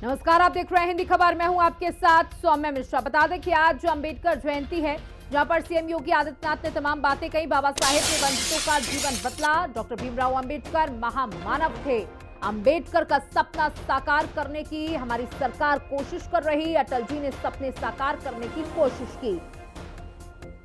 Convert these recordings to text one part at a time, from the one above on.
नमस्कार, आप देख रहे हैं हिंदी खबर। मैं हूं आपके साथ सौम्या मिश्रा। बता दें कि आज अंबेडकर जयंती है, जहां पर सीएम योगी आदित्यनाथ ने तमाम बातें कही। बाबा साहेब ने वंचितों का जीवन बदला। डॉक्टर भीमराव अंबेडकर महामानव थे। अंबेडकर का सपना साकार करने की हमारी सरकार कोशिश कर रही। अटल जी ने सपने साकार करने की कोशिश की।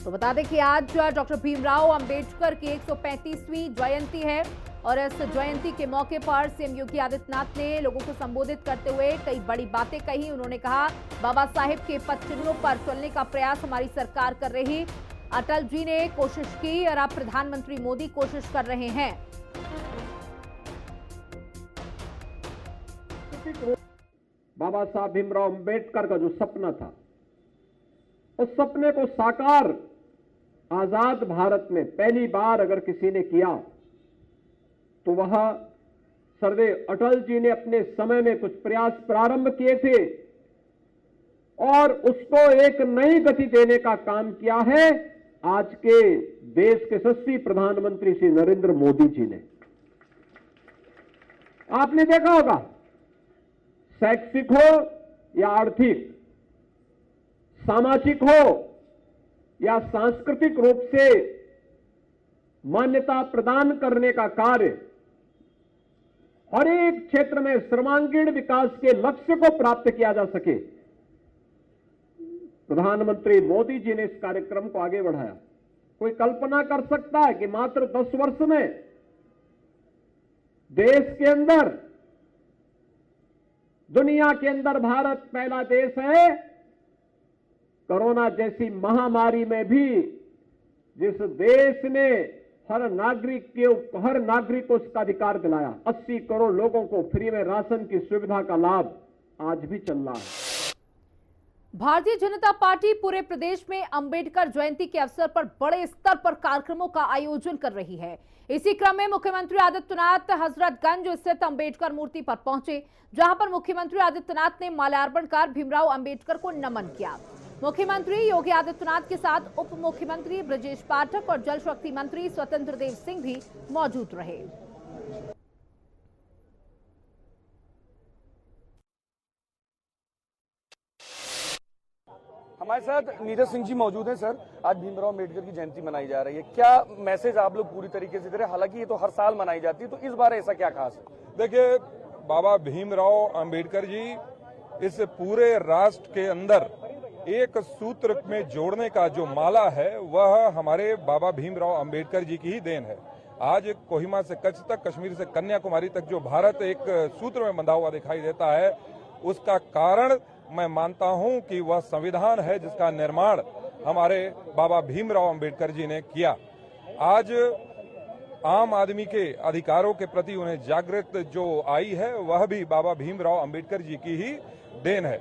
तो बता दें कि आज डॉक्टर भीमराव अंबेडकर की 135वीं जयंती है और इस जयंती के मौके पर सीएम योगी आदित्यनाथ ने लोगों को संबोधित करते हुए कई बड़ी बातें कही। उन्होंने कहा, बाबा साहेब के पथ चिन्हों पर चलने का प्रयास हमारी सरकार कर रही। अटल जी ने कोशिश की और अब प्रधानमंत्री मोदी कोशिश कर रहे हैं। बाबा साहब भीमराव अंबेडकर का जो सपना था, उस सपने को साकार आजाद भारत में पहली बार अगर किसी ने किया तो वह सरदेव अटल जी ने अपने समय में कुछ प्रयास प्रारंभ किए थे और उसको एक नई गति देने का काम किया है आज के देश के यशस्वी प्रधानमंत्री श्री नरेंद्र मोदी जी ने। आपने देखा होगा, शैक्षिक हो या आर्थिक, सामाजिक हो या सांस्कृतिक रूप से मान्यता प्रदान करने का कार्य, हर एक क्षेत्र में सर्वांगीण विकास के लक्ष्य को प्राप्त किया जा सके, प्रधानमंत्री मोदी जी ने इस कार्यक्रम को आगे बढ़ाया। कोई कल्पना कर सकता है कि मात्र 10 वर्ष में देश के अंदर, दुनिया के अंदर भारत पहला देश है कोरोना जैसी महामारी में भी जिस देश ने हर नागरिक को उसका अधिकार दिलाया। 80 करोड़ लोगों को फ्री में राशन की सुविधा का लाभ आज भी चल रहा है। भारतीय जनता पार्टी पूरे प्रदेश में अंबेडकर जयंती के अवसर पर बड़े स्तर पर कार्यक्रमों का आयोजन कर रही है। इसी क्रम में मुख्यमंत्री आदित्यनाथ हजरतगंज स्थित अंबेडकर मूर्ति पर पहुंचे, जहां पर मुख्यमंत्री आदित्यनाथ ने माल्यार्पण कर भीमराव अंबेडकर को नमन किया। मुख्यमंत्री योगी आदित्यनाथ के साथ उप मुख्यमंत्री ब्रजेश पाठक और जल शक्ति मंत्री स्वतंत्र देव सिंह भी मौजूद रहे। हमारे साथ नीरज सिंह जी मौजूद हैं। सर, आज भीमराव अंबेडकर की जयंती मनाई जा रही है, क्या मैसेज आप लोग पूरी तरीके से दे रहे हैं? हालांकि ये तो हर साल मनाई जाती है, तो इस बार ऐसा क्या खास है? देखिए, बाबा भीमराव अंबेडकर जी इस पूरे राष्ट्र के अंदर एक सूत्र में जोड़ने का जो माला है, वह हमारे बाबा भीमराव अंबेडकर जी की ही देन है। आज कोहिमा से कच्छ तक, कश्मीर से कन्याकुमारी तक जो भारत एक सूत्र में बंधा हुआ दिखाई देता है, उसका कारण मैं मानता हूं कि वह संविधान है जिसका निर्माण हमारे बाबा भीमराव अंबेडकर जी ने किया। आज आम आदमी के अधिकारों के प्रति उन्हें जागृत जो आई है, वह भी बाबा भीमराव अंबेडकर जी की ही देन है।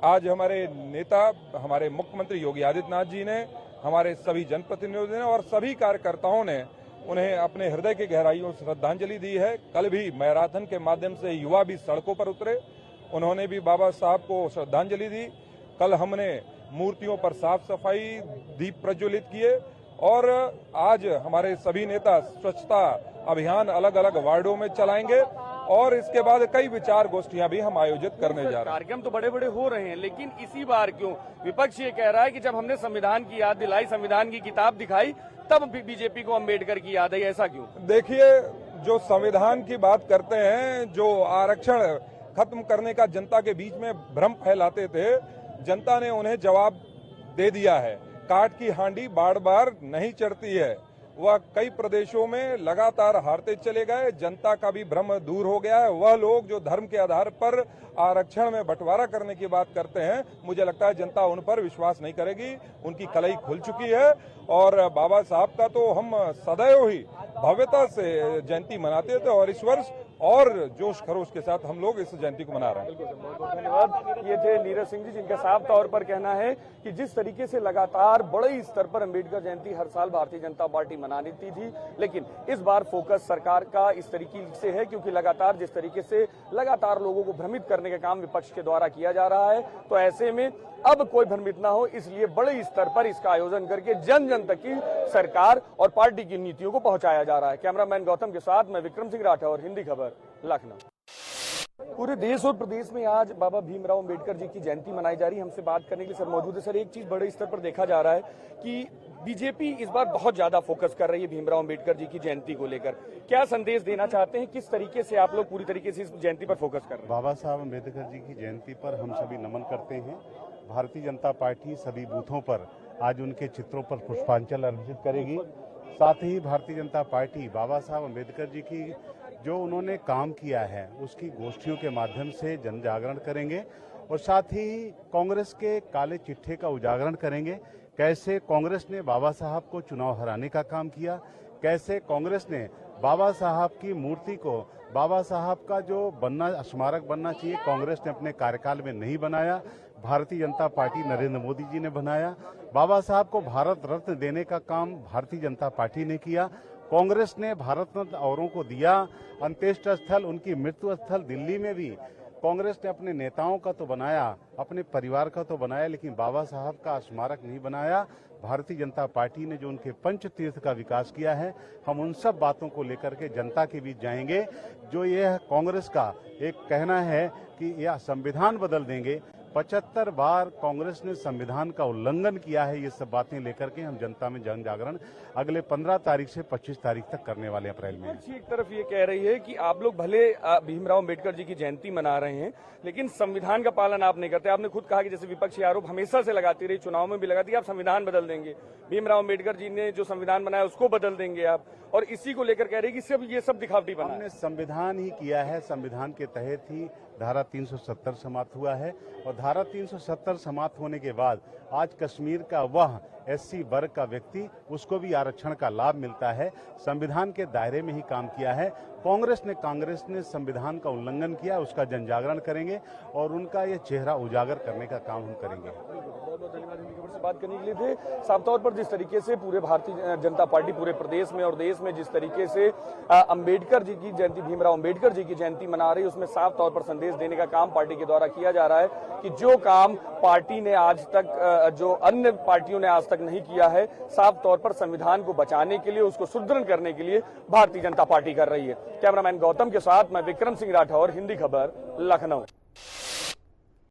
आज हमारे नेता, हमारे मुख्यमंत्री योगी आदित्यनाथ जी ने, हमारे सभी जनप्रतिनिधियों ने और सभी कार्यकर्ताओं ने उन्हें अपने हृदय की गहराइयों से श्रद्धांजलि दी है। कल भी मैराथन के माध्यम से युवा भी सड़कों पर उतरे, उन्होंने भी बाबा साहब को श्रद्धांजलि दी। कल हमने मूर्तियों पर साफ सफाई, दीप प्रज्वलित किए और आज हमारे सभी नेता स्वच्छता अभियान अलग अलग वार्डों में चलाएंगे और इसके बाद कई विचार गोष्ठियां भी हम आयोजित करने जा रहे हैं। कार्यक्रम तो बड़े बड़े हो रहे हैं, लेकिन इसी बार क्यों विपक्ष ये कह रहा है कि जब हमने संविधान की याद दिलाई, संविधान की किताब दिखाई, तब बीजेपी को अंबेडकर की याद आई, ऐसा क्यों? देखिए, जो संविधान की बात करते हैं, जो आरक्षण खत्म करने का जनता के बीच में भ्रम फैलाते थे, जनता ने उन्हें जवाब दे दिया है। काठ की हांडी बार बार नहीं चढ़ती है। वह कई प्रदेशों में लगातार हारते चले गए, जनता का भी भ्रम दूर हो गया है। वह लोग जो धर्म के आधार पर आरक्षण में बंटवारा करने की बात करते हैं, मुझे लगता है जनता उन पर विश्वास नहीं करेगी। उनकी कलई खुल चुकी है और बाबा साहब का तो हम सदैव ही भव्यता से जयंती मनाते थे और इस वर्ष और जोश खरोश के साथ हम लोग इस जयंती को मना रहे हैं। बहुत बहुत धन्यवाद। ये थे नीरज सिंह जी, जिनका साफ तौर पर कहना है कि जिस तरीके से लगातार बड़े स्तर पर अंबेडकर जयंती हर साल भारतीय जनता पार्टी मनाती थी, लेकिन इस बार फोकस सरकार का इस तरीके से है, क्योंकि लगातार जिस तरीके से लगातार लोगों को भ्रमित करने का काम विपक्ष के द्वारा किया जा रहा है, तो ऐसे में अब कोई भ्रमित ना हो, इसलिए बड़े स्तर पर इसका आयोजन करके जन जन तक की सरकार और पार्टी की नीतियों को पहुंचाया जा रहा है। कैमरामैन गौतम के साथ मैं विक्रम सिंह राठौर, हिंदी खबर, लखनऊ। पूरे देश और प्रदेश में आज बाबा भीमराव अंबेडकर जी की जयंती मनाई जा रही है। हमसे बात करने के लिए सर मौजूद है। सर, एक चीज बड़े स्तर पर देखा जा रहा है कि बीजेपी इस बार बहुत ज्यादा फोकस कर रही है भीमराव अंबेडकर जी की जयंती को लेकर। क्या संदेश देना चाहते हैं? किस तरीके से आप लोग पूरी तरीके से इस जयंती पर फोकस कर रहे हैं? बाबा साहब अम्बेडकर जी की जयंती पर हम सभी नमन करते हैं। भारतीय जनता पार्टी सभी बूथों पर आज उनके चित्रों पर पुष्पांजलि अर्पित करेगी। साथ ही भारतीय जनता पार्टी बाबा साहब अम्बेडकर जी की जो उन्होंने काम किया है उसकी गोष्ठियों के माध्यम से जन जागरण करेंगे और साथ ही कांग्रेस के काले चिट्ठे का उजागरण करेंगे। कैसे कांग्रेस ने बाबा साहब को चुनाव हराने का काम किया, कैसे कांग्रेस ने बाबा साहब की मूर्ति को, बाबा साहब का जो स्मारक बनना चाहिए, कांग्रेस ने अपने कार्यकाल में नहीं बनाया, भारतीय जनता पार्टी नरेंद्र मोदी जी ने बनाया। बाबा साहब को भारत रत्न देने का काम भारतीय जनता पार्टी ने किया। कांग्रेस ने भारत रत्न औरों को दिया। अंत्येष्टि स्थल, उनकी मृत्यु स्थल दिल्ली में भी कांग्रेस ने अपने नेताओं का तो बनाया, अपने परिवार का तो बनाया, लेकिन बाबा साहब का स्मारक नहीं बनाया। भारतीय जनता पार्टी ने जो उनके पंच तीर्थ का विकास किया है, हम उन सब बातों को लेकर के जनता के बीच जाएंगे। जो यह कांग्रेस का एक कहना है कि यह संविधान बदल देंगे, 75 बार कांग्रेस ने संविधान का उल्लंघन किया है। ये सब बातें लेकर के हम जनता में जन जागरण अगले 15 तारीख से 25 तारीख तक करने वाले हैं अप्रैल में। एक तरफ ये कह रही है कि आप लोग भले भीमराव अंबेडकर जी की जयंती मना रहे हैं, लेकिन संविधान का पालन आप नहीं करते। आपने खुद कहा कि जैसे विपक्ष ये आरोप हमेशा से लगाती रही, चुनाव में भी लगाती है, आप संविधान बदल देंगे। भीमराव अंबेडकर जी ने जो संविधान बनाया उसको बदल देंगे आप, और इसी को लेकर कह रहे हैं कि ये सब दिखावटी बना है। हमने संविधान ही किया है, संविधान के तहत ही धारा 370 समाप्त हुआ है और धारा 370 समाप्त होने के बाद आज कश्मीर का वह एससी वर्ग का व्यक्ति, उसको भी आरक्षण का लाभ मिलता है। संविधान के दायरे में ही काम किया है। कांग्रेस ने संविधान का उल्लंघन किया, उसका जन जागरण करेंगे और उनका ये चेहरा उजागर करने का काम हम करेंगे। बहुत बहुत धन्यवाद हिंदी खबर से बात करने के लिए थे। साफ तौर पर जिस तरीके से पूरे भारतीय जनता पार्टी पूरे प्रदेश में और देश में जिस तरीके से अंबेडकर जी की जयंती, भीमराव अंबेडकर जी की जयंती मना रही है, उसमें साफ तौर पर संदेश देने का काम पार्टी के द्वारा किया जा रहा है कि जो काम पार्टी ने आज तक, जो अन्य पार्टियों ने आज तक नहीं किया है, साफ तौर पर संविधान को बचाने के लिए, उसको सुदृढ़ करने के लिए भारतीय जनता पार्टी कर रही है। कैमरामैन गौतम के साथ मैं विक्रम सिंह राठौर, हिंदी खबर, लखनऊ।